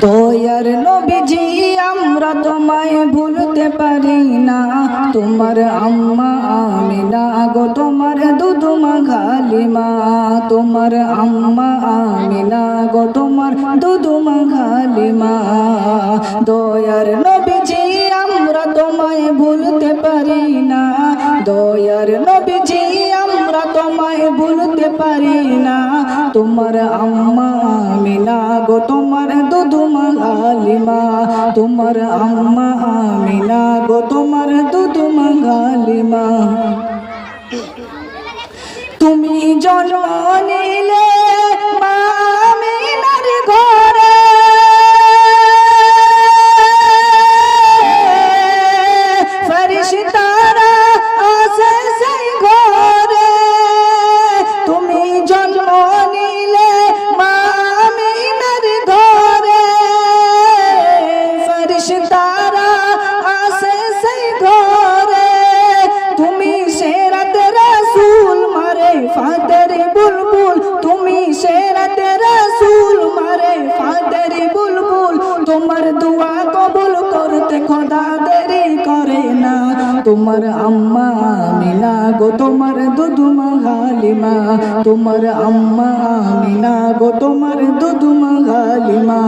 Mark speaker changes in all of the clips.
Speaker 1: দয়ার নবীজি আমরা তোমায় ভুলতে পারি না, তোমার আম্মা আমিনা গো তোমার দুধুমা গালিমা, তোমার আম্মা আমিনা গো তোমার দুধুমা গালিমা। দয়ার নবীজি আমরা তোমায় ভুলতে পারি না, দয়ার নবীজি আমরা তোমায় ভুলতে পারি না, তোমার আম্মা আমিনা গো তোমার দুধুমা গালিমা, তোমার আম্মা আমিনা গো তোমার দুধুমা গালিমা। তুমি জন্ম নিলে মা আমিনার ঘরে, ফেরেশতারা আসে সেই ঘরে, তুমি জন্ম নিলে মা আমিনার ঘরে, ফেরেশতারা আসে সেই ঘরে, তুমি সেরাতে রাসূল মারে ফাতের বুলবুল, তুমি সেরাতে রাসূল মারে ফাতের বুলবুল, তোমার দোয়া কবুল করতে খোদা দেরি করে না, তোমার আম্মা আমিনা গো তোমার দুধুমা গালিমা, তোমার আম্মা আমিনা গো তোমার দুধুমা গালিমা।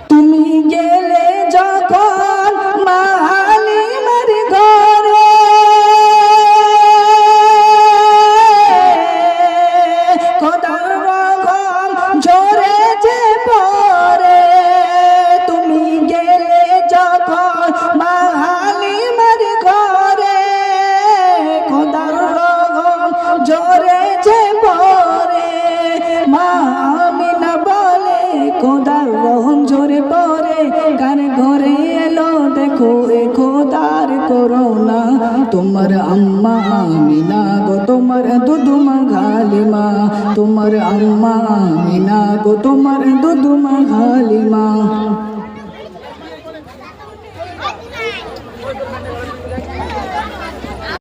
Speaker 1: তুমি গেলে যখন মা হালিমার ঘরে, খোদার রহম ঝরে যে পড়ে, তুমি গেলে যখন মা হালিমার ঘরে, খোদার রহম ঝরে যে পড়ে, মা আমিনা বলে খোদার রহম ঝরে পড়ে, কার ঘরে এলো দেখো এ খোদার করোনা, তোমার আম্মা আমিনা গো তোমার দুধুমা গালিমা, তোমার আম্মা আমিনা গো তোমার দুধুমা গালিমা।